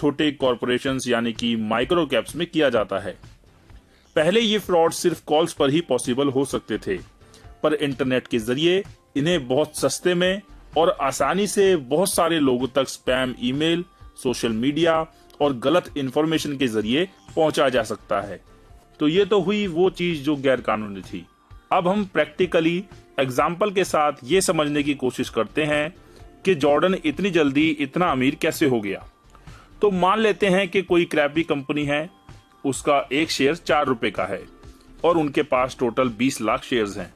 छोटे कॉरपोरेशंस यानी कि माइक्रो कैप्स में किया जाता है। पहले ये फ्रॉड सिर्फ कॉल्स पर ही पॉसिबल हो सकते थे, पर इंटरनेट के जरिए इन्हें बहुत सस्ते में और आसानी से बहुत सारे लोगों तक स्पैम ईमेल, सोशल मीडिया और गलत इंफॉर्मेशन के जरिए पहुंचा जा सकता है। तो ये तो हुई वो चीज जो गैर कानूनी थी। अब हम प्रैक्टिकली एग्जाम्पल के साथ ये समझने की कोशिश करते हैं कि जॉर्डन इतनी जल्दी इतना अमीर कैसे हो गया। तो मान लेते हैं कि कोई क्रैपी कंपनी है, उसका एक शेयर 4 रुपए का है और उनके पास टोटल 20 लाख शेयर्स हैं।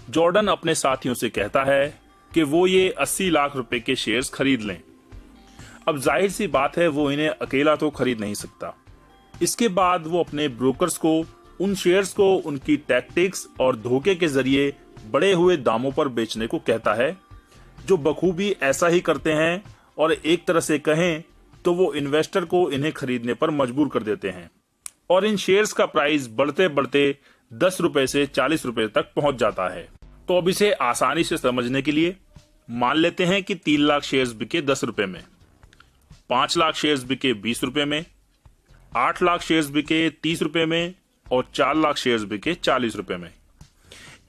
जॉर्डन अपने साथियों से कहता है कि वो ये 80 लाख रुपए के शेयर्स खरीद लें। अब जाहिर सी बात है वो इन्हें अकेला तो खरीद नहीं सकता। इसके बाद वो अपने ब्रोकर्स को उन शेयर्स को उनकी टैक्टिक्स और धोखे के जरिए बढ़े हुए दामों पर बेचने को कहता है, जो बखूबी ऐसा ही करते हैं और एक तरह से कहें तो वो इन्वेस्टर को इन्हें खरीदने पर मजबूर कर देते हैं और इन शेयर्स का प्राइस बढ़ते बढ़ते 10 रुपए से 40 रुपए तक पहुंच जाता है। तो अब इसे आसानी से समझने के लिए मान लेते हैं कि 3 लाख शेयर्स बिके 10 रुपए में, 5 लाख शेयर्स बिके 20 रुपए में, 8 लाख शेयर्स बिके 30 रुपए में और 4 लाख शेयर्स बिके 40 रुपए में।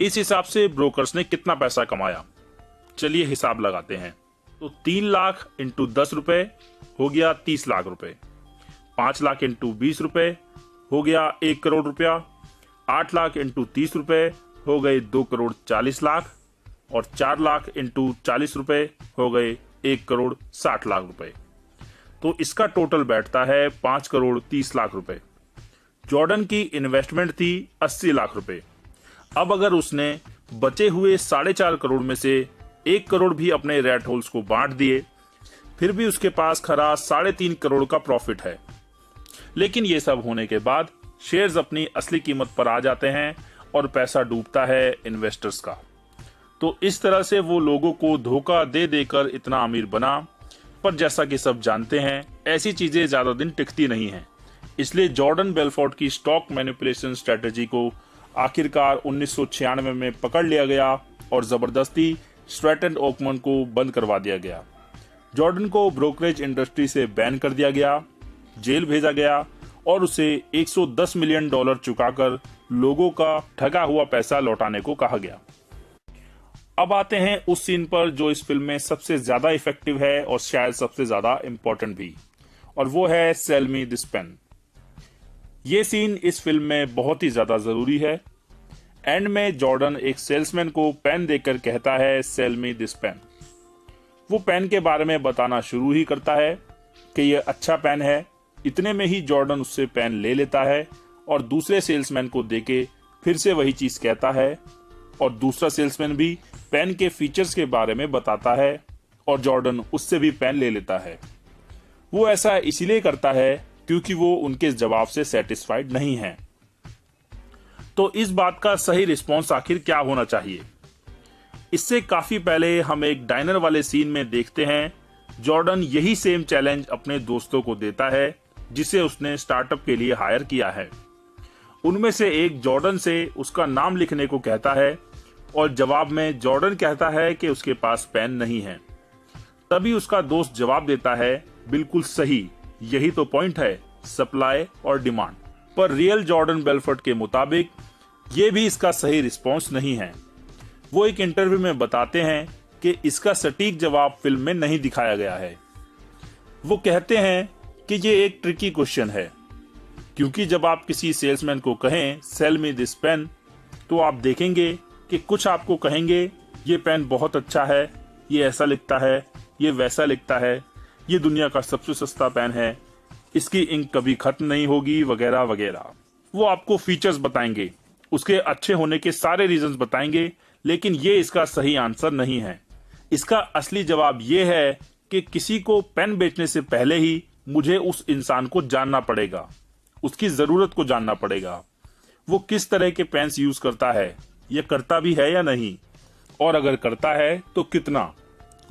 इस हिसाब से ब्रोकर्स ने कितना पैसा कमाया, चलिए हिसाब लगाते हैं। तो 3 लाख इंटू 10 रुपए हो गया 30 लाख रुपए, 5 लाख इंटू 20 रुपए हो गया 1 करोड़ रुपया, 8 लाख इंटू 30 रुपए हो गए 2 करोड़ 40 लाख और 4 लाख इंटू 40 रुपए हो गए 1 करोड़ 60 लाख रुपए। तो इसका टोटल बैठता है 5 करोड़ 30 लाख रुपए। जॉर्डन की इन्वेस्टमेंट थी 80 लाख रुपए। अब अगर उसने बचे हुए 4.5 करोड़ में से 1 करोड़ भी अपने रेट होल्स को बांट दिए, फिर भी उसके पास खरा 3.5 करोड़ का प्रॉफिट है। लेकिन ये सब होने के बाद शेयर्स अपनी असली कीमत पर आ जाते हैं और पैसा डूबता है इन्वेस्टर्स का। तो इस तरह से वो लोगों को धोखा दे देकर इतना अमीर बना। पर जैसा कि सब जानते हैं, ऐसी चीजें ज्यादा दिन टिकती नहीं हैं। इसलिए जॉर्डन बेलफोर्ट की स्टॉक मैनिपुलेशन स्ट्रेटेजी को आखिरकार 1996 में पकड़ लिया गया और जबरदस्ती स्ट्रैटन ओकमन को बंद करवा दिया गया। जॉर्डन को ब्रोकरेज इंडस्ट्री से बैन कर दिया गया, जेल भेजा गया और उसे $110 मिलियन चुकाकर लोगों का ठगा हुआ पैसा लौटाने को कहा गया। अब आते हैं उस सीन पर जो इस फिल्म में सबसे ज्यादा इफेक्टिव है और शायद सबसे ज्यादा इंपॉर्टेंट भी, और वो है सेल मी दिस पेन। ये सीन इस फिल्म में बहुत ही ज्यादा जरूरी है। एंड में जॉर्डन एक सेल्समैन को पेन देकर कहता है सेल मी दिस पेन। वो पेन के बारे में बताना शुरू ही करता है कि ये अच्छा पेन है। इतने में ही जॉर्डन उससे पेन ले लेता है और दूसरे सेल्समैन को देके फिर से वही चीज कहता है और दूसरा सेल्समैन भी पेन के फीचर्स के बारे में बताता है और जॉर्डन उससे भी पेन ले लेता है। वो ऐसा इसीलिए करता है क्योंकि वो उनके जवाब से सेटिस्फाइड नहीं है। तो इस बात का सही रिस्पॉन्स आखिर क्या होना चाहिए? इससे काफी पहले हम एक डाइनर वाले सीन में देखते हैं जॉर्डन यही सेम चैलेंज अपने दोस्तों को देता है जिसे उसने स्टार्टअप के लिए हायर किया है। उनमें से एक जॉर्डन से उसका नाम लिखने को कहता है और जवाब में जॉर्डन कहता है कि उसके पास पेन नहीं है। तभी उसका दोस्त जवाब देता है, बिल्कुल सही, यही तो पॉइंट है, सप्लाई और डिमांड। पर रियल जॉर्डन बेलफोर्ट के मुताबिक ये भी इसका सही रिस्पॉन्स नहीं है। वो एक इंटरव्यू में बताते हैं कि इसका सटीक जवाब फिल्म में नहीं दिखाया गया है। वो कहते हैं कि ये एक ट्रिकी क्वेश्चन है, क्योंकि जब आप किसी सेल्समैन को कहें सेल मी दिस पेन, तो आप देखेंगे कि कुछ आपको कहेंगे ये पेन बहुत अच्छा है, ये ऐसा लिखता है, ये वैसा लिखता है, ये दुनिया का सबसे सस्ता पेन है, इसकी इंक कभी खत्म नहीं होगी, वगैरह वगैरह। वो आपको फीचर्स बताएंगे, उसके अच्छे होने के सारे रीजंस बताएंगे, लेकिन ये इसका सही आंसर नहीं है। इसका असली जवाब ये है कि किसी को पेन बेचने से पहले ही मुझे उस इंसान को जानना पड़ेगा, उसकी जरूरत को जानना पड़ेगा, वो किस तरह के पेन्स यूज करता है, ये करता भी है या नहीं, और अगर करता है तो कितना,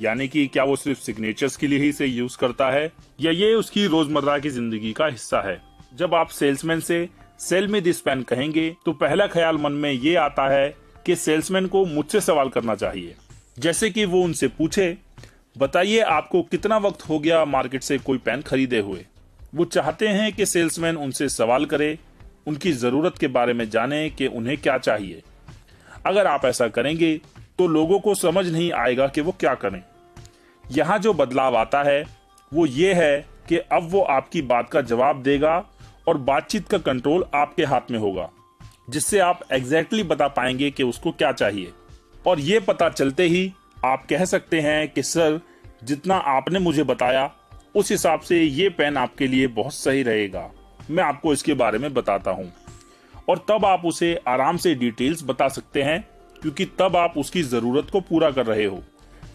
यानी कि क्या वो सिर्फ सिग्नेचर्स के लिए ही इसे यूज करता है या ये उसकी रोजमर्रा की जिंदगी का हिस्सा है। जब आप सेल्समैन से सेल मी दिस पेन कहेंगे तो पहला ख्याल मन में ये आता है कि सेल्समैन को मुझसे सवाल करना चाहिए, जैसे कि वो उनसे पूछे बताइए आपको कितना वक्त हो गया मार्केट से कोई पेन खरीदे हुए। वो चाहते हैं कि सेल्समैन उनसे सवाल करे, उनकी जरूरत के बारे में जाने कि उन्हें क्या चाहिए। अगर आप ऐसा करेंगे तो लोगों को समझ नहीं आएगा कि वो क्या करें। यहाँ जो बदलाव आता है वो ये है कि अब वो आपकी बात का जवाब देगा और बातचीत का कंट्रोल आपके हाथ में होगा, जिससे आप एग्जैक्टली बता पाएंगे कि उसको क्या चाहिए। और ये पता चलते ही आप कह सकते हैं कि सर, जितना आपने मुझे बताया उस हिसाब से ये पेन आपके लिए बहुत सही रहेगा, मैं आपको इसके बारे में बताता हूँ। और तब आप उसे आराम से डिटेल्स बता सकते हैं, क्योंकि तब आप उसकी जरूरत को पूरा कर रहे हो।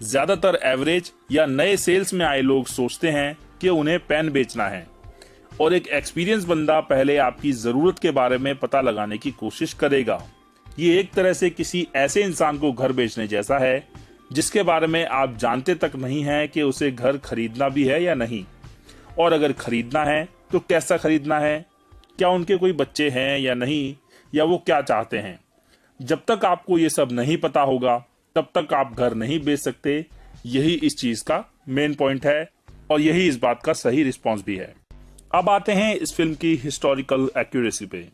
ज्यादातर एवरेज या नए सेल्स में आए लोग सोचते हैं कि उन्हें पेन बेचना है, और एक एक्सपीरियंस बंदा पहले आपकी जरूरत के बारे में पता लगाने की कोशिश करेगा। ये एक तरह से किसी ऐसे इंसान को घर बेचने जैसा है जिसके बारे में आप जानते तक नहीं हैं कि उसे घर खरीदना भी है या नहीं, और अगर खरीदना है तो कैसा खरीदना है, क्या उनके कोई बच्चे हैं या नहीं, या वो क्या चाहते हैं। जब तक आपको ये सब नहीं पता होगा तब तक आप घर नहीं बेच सकते। यही इस चीज का मेन पॉइंट है, और यही इस बात का सही रिस्पॉन्स भी है। अब आते हैं इस फिल्म की हिस्टोरिकल एक्यूरेसी पे।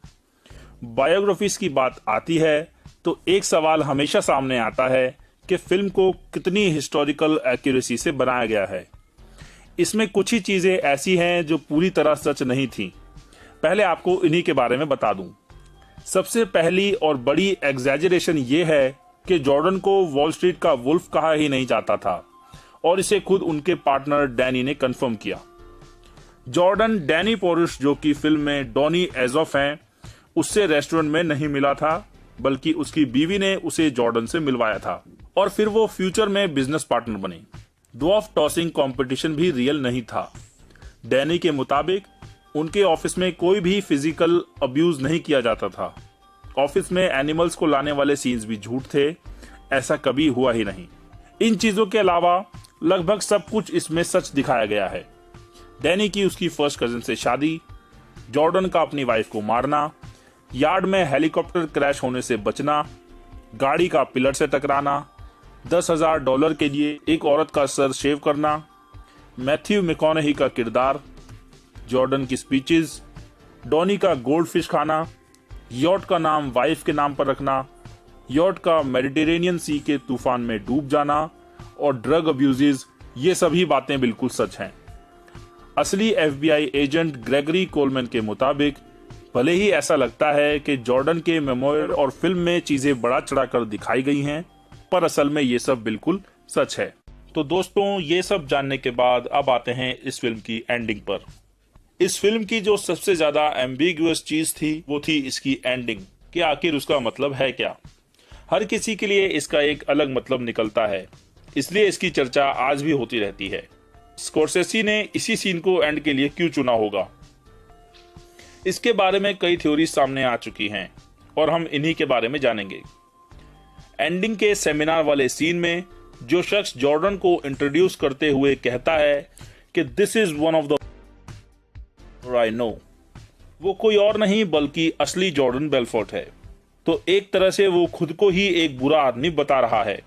बायोग्राफीज की बात आती है तो एक सवाल हमेशा सामने आता है कि फिल्म को कितनी हिस्टोरिकल एक्यूरेसी से बनाया गया है। इसमें कुछ ही चीजें ऐसी हैं जो पूरी तरह सच नहीं थी। पहले आपको इन्हीं के बारे में बता दूं। सबसे पहली और बड़ी एग्जैजरेशन ये है कि जॉर्डन को वॉल स्ट्रीट का वुल्फ कहा ही नहीं जाता था, और इसे खुद उनके पार्टनर डैनी ने कंफर्म किया। जॉर्डन डैनी पोरुश, जो कि फिल्म में डॉनी एजॉफ हैं, उससे रेस्टोरेंट में नहीं मिला था, बल्कि उसकी बीवी ने उसे जॉर्डन से मिलवाया था, और फिर वो फ्यूचर में बिजनेस पार्टनर बने। ड्वार्फ टॉसिंग कंपटीशन भी रियल नहीं था। डैनी के मुताबिक उनके ऑफिस में कोई भी फिजिकल अब्यूज नहीं किया जाता था। ऑफिस में एनिमल्स को लाने वाले सीन्स भी झूठ थे, ऐसा कभी हुआ ही नहीं। इन चीजों के अलावा लगभग सब कुछ इसमें सच दिखाया गया है। डैनी की उसकी फर्स्ट कजिन से शादी, जॉर्डन का अपनी वाइफ को मारना, यार्ड में हेलीकॉप्टर क्रैश होने से बचना, गाड़ी का पिलर से टकराना, $10,000 के लिए एक औरत का सर शेव करना, मैथ्यू मैकॉनही का किरदार, जॉर्डन की स्पीचेस, डॉनी का गोल्ड फिश खाना, यॉट का नाम वाइफ के नाम पर रखना, यॉट का मेडिटेरेनियन सी के तूफान में डूब जाना, और ड्रग अब्यूजेस, ये सभी बातें बिल्कुल सच हैं। असली FBI एजेंट ग्रेगरी कोलमैन के मुताबिक भले ही ऐसा लगता है कि जॉर्डन के मेमोयर और फिल्म में चीजें बढ़ा चढ़ाकर दिखाई गई हैं, पर असल में ये सब बिल्कुल सच है। तो दोस्तों, ये सब जानने के बाद अब आते हैं इस फिल्म की एंडिंग पर। इस फिल्म की जो सबसे ज्यादा एम्बिगुअस चीज थी वो थी इसकी एंडिंग, कि आखिर उसका मतलब है क्या। हर किसी के लिए इसका एक अलग मतलब निकलता है, इसलिए इसकी चर्चा आज भी होती रहती है। स्कोर्सेसी ने इसी सीन को एंड के लिए क्यों चुना होगा, इसके बारे में कई थ्योरीज सामने आ चुकी हैं, और हम इन्हीं के बारे में जानेंगे। एंडिंग के सेमिनार वाले सीन में जो शख्स जॉर्डन को इंट्रोड्यूस करते हुए कहता है कि this is one of the I know, वो कोई और नहीं बल्कि असली जॉर्डन बेलफोर्ट है। तो एक तरह से वो खुद को ही एक बुरा आदमी बता रहा है।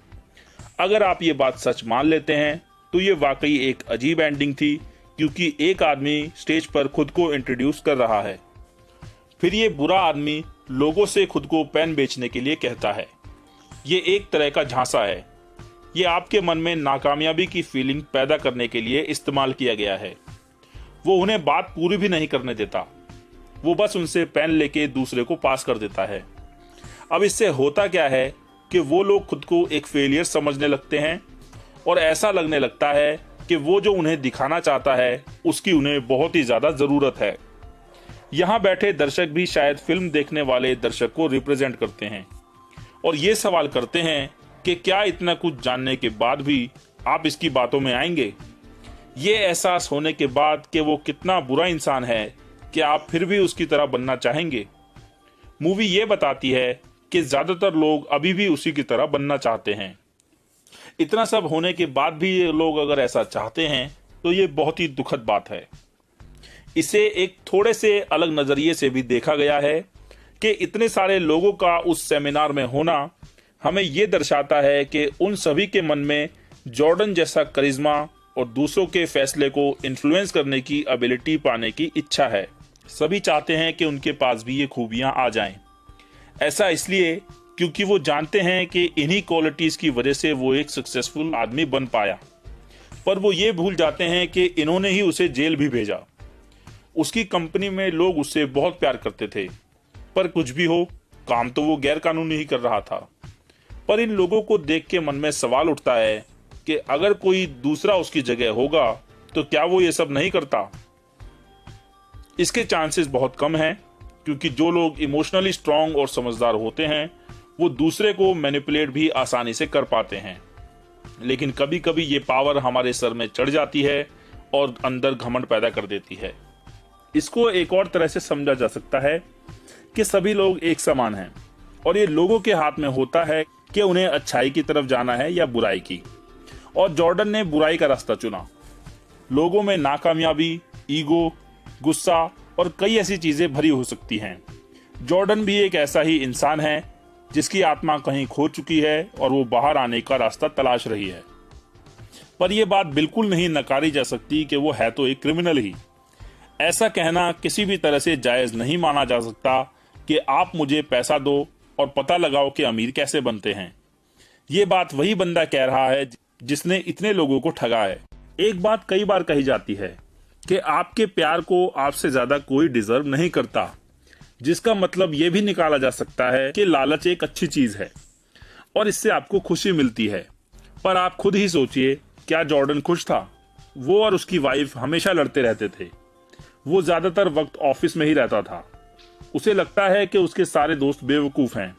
अगर आप ये बात सच मान लेते हैं तो ये वाकई एक अजीब एंडिंग थी, क्योंकि एक आदमी स्टेज पर खुद को इंट्रोड्यूस कर रहा है, फिर ये बुरा आदमी लोगों से खुद को पेन बेचने के लिए कहता है। ये एक तरह का झांसा है। ये आपके मन में नाकामयाबी की फीलिंग पैदा करने के लिए इस्तेमाल किया गया है। वो उन्हें बात पूरी भी नहीं करने देता, वो बस उनसे पेन लेके दूसरे को पास कर देता है। अब इससे होता क्या है कि वो लोग खुद को एक फेलियर समझने लगते हैं, और ऐसा लगने लगता है कि वो जो उन्हें दिखाना चाहता है उसकी उन्हें बहुत ही ज्यादा जरूरत है। यहाँ बैठे दर्शक भी शायद फिल्म देखने वाले दर्शक को रिप्रेजेंट करते हैं, और ये सवाल करते हैं कि क्या इतना कुछ जानने के बाद भी आप इसकी बातों में आएंगे। ये एहसास होने के बाद कि वो कितना बुरा इंसान है, क्या आप फिर भी उसकी तरह बनना चाहेंगे। मूवी ये बताती है कि ज्यादातर लोग अभी भी उसी की तरह बनना चाहते हैं। इतना सब होने के बाद भी ये लोग अगर ऐसा चाहते हैं तो ये बहुत ही दुखद बात है। इसे एक थोड़े से अलग नजरिए से भी देखा गया है कि इतने सारे लोगों का उस सेमिनार में होना हमें ये दर्शाता है कि उन सभी के मन में जॉर्डन जैसा करिश्मा और दूसरों के फैसले को इन्फ्लुएंस करने की एबिलिटी पाने की इच्छा है। सभी चाहते हैं कि उनके पास भी ये खूबियां आ जाएं। ऐसा इसलिए क्योंकि वो जानते हैं कि इन्हीं क्वालिटीज की वजह से वो एक सक्सेसफुल आदमी बन पाया। पर वो ये भूल जाते हैं कि इन्होंने ही उसे जेल भी भेजा। उसकी कंपनी में लोग उससे बहुत प्यार करते थे, पर कुछ भी हो, काम तो वो गैर कानूनी ही कर रहा था। पर इन लोगों को देख के मन में सवाल उठता है कि अगर कोई दूसरा उसकी जगह होगा तो क्या वो ये सब नहीं करता। इसके चांसेस बहुत कम हैं, क्योंकि जो लोग इमोशनली स्ट्रांग और समझदार होते हैं वो दूसरे को मैनिपुलेट भी आसानी से कर पाते हैं। लेकिन कभी कभी ये पावर हमारे सर में चढ़ जाती है और अंदर घमंड पैदा कर देती है। इसको एक और तरह से समझा जा सकता है कि सभी लोग एक समान हैं और ये लोगों के हाथ में होता है कि उन्हें अच्छाई की तरफ जाना है या बुराई की। और जॉर्डन ने बुराई का रास्ता चुना। लोगों में नाकामयाबी, ईगो, गुस्सा और कई ऐसी चीजें भरी हो सकती हैं। जॉर्डन भी एक ऐसा ही इंसान है जिसकी आत्मा कहीं खो चुकी है और वो बाहर आने का रास्ता तलाश रही है। पर यह बात बिल्कुल नहीं नकारी जा सकती कि वो है तो एक क्रिमिनल ही। ऐसा कहना किसी भी तरह से जायज नहीं माना जा सकता कि आप मुझे पैसा दो और पता लगाओ कि अमीर कैसे बनते हैं। ये बात वही बंदा कह रहा है जिसने इतने लोगों को ठगा है। एक बात कई बार कही जाती है कि आपके प्यार को आपसे ज्यादा कोई डिजर्व नहीं करता, जिसका मतलब यह भी निकाला जा सकता है कि लालच एक अच्छी चीज है और इससे आपको खुशी मिलती है। पर आप खुद ही सोचिए, क्या जॉर्डन खुश था? वो और उसकी वाइफ हमेशा लड़ते रहते थे। वो ज्यादातर वक्त ऑफिस में ही रहता था। उसे लगता है कि उसके सारे दोस्त बेवकूफ हैं।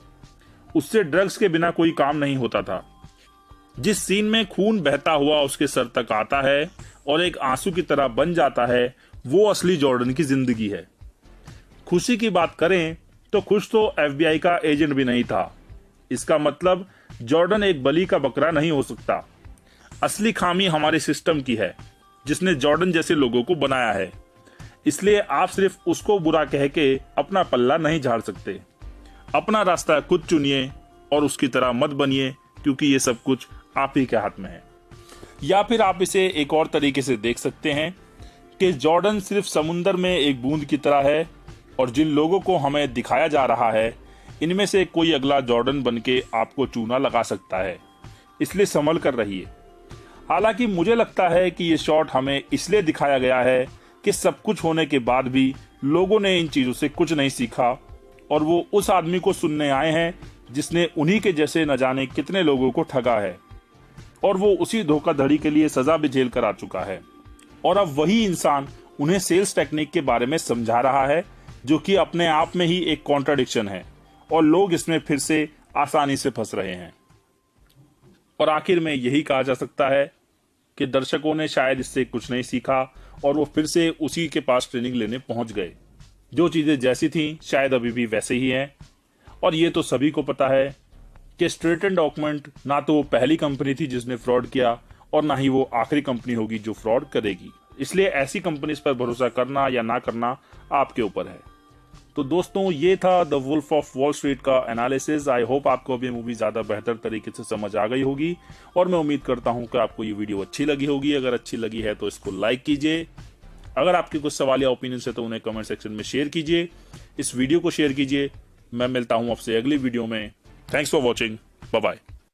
उससे ड्रग्स के बिना कोई काम नहीं होता था। जिस सीन में खून बहता हुआ उसके सर तक आता है और एक आंसू की तरह बन जाता है, वो असली जॉर्डन की जिंदगी है। खुशी की बात करें तो खुश तो FBI का एजेंट भी नहीं था। इसका मतलब जॉर्डन एक बलि का बकरा नहीं हो सकता। असली खामी हमारे सिस्टम की है, जिसने जॉर्डन जैसे लोगों को बनाया है। इसलिए आप सिर्फ उसको बुरा कह के अपना पल्ला नहीं झाड़ सकते। अपना रास्ता खुद चुनिए और उसकी तरह मत बनिए, क्योंकि ये सब कुछ आप ही के हाथ में है। या फिर आप इसे एक और तरीके से देख सकते हैं कि जॉर्डन सिर्फ समुंदर में एक बूंद की तरह है और जिन लोगों को हमें दिखाया जा रहा है, इनमें से कोई अगला जॉर्डन बनके आपको चूना लगा सकता है। इसलिए संभल कर रहिए। हालांकि मुझे लगता है कि ये शॉट हमें इसलिए दिखाया गया है कि सब कुछ होने के बाद भी लोगों ने इन चीजों से कुछ नहीं सीखा और वो उस आदमी को सुनने आए हैं जिसने उन्हीं के जैसे न जाने कितने लोगों को ठगा है और वो उसी धोखाधड़ी के लिए सजा भी झेल कर आ चुका है। और अब वही इंसान उन्हें सेल्स टेक्निक के बारे में समझा रहा है, जो कि अपने आप में ही एक कॉन्ट्राडिक्शन है और लोग इसमें फिर से आसानी से फंस रहे हैं। और आखिर में यही कहा जा सकता है कि दर्शकों ने शायद इससे कुछ नहीं सीखा और वो फिर से उसी के पास ट्रेनिंग लेने पहुंच गए। जो चीजें जैसी थी शायद अभी भी वैसे ही हैं। और ये तो सभी को पता है कि स्ट्रेटन डॉक्यूमेंट ना तो वो पहली कंपनी थी जिसने फ्रॉड किया और ना ही वो आखिरी कंपनी होगी जो फ्रॉड करेगी। इसलिए ऐसी कंपनीज पर भरोसा करना या ना करना आपके ऊपर है। तो दोस्तों, ये था the Wolf of Wall Street का एनालिसिस। आई होप आपको अभी मूवी ज्यादा बेहतर तरीके से समझ आ गई होगी और मैं उम्मीद करता हूं कि आपको ये वीडियो अच्छी लगी होगी। अगर अच्छी लगी है तो इसको लाइक कीजिए। अगर आपके कुछ सवाल या ओपिनियन है तो उन्हें कमेंट सेक्शन में शेयर कीजिए। इस वीडियो को शेयर कीजिए। मैं मिलता हूं आपसे अगली वीडियो में। Thanks for watching. Bye bye.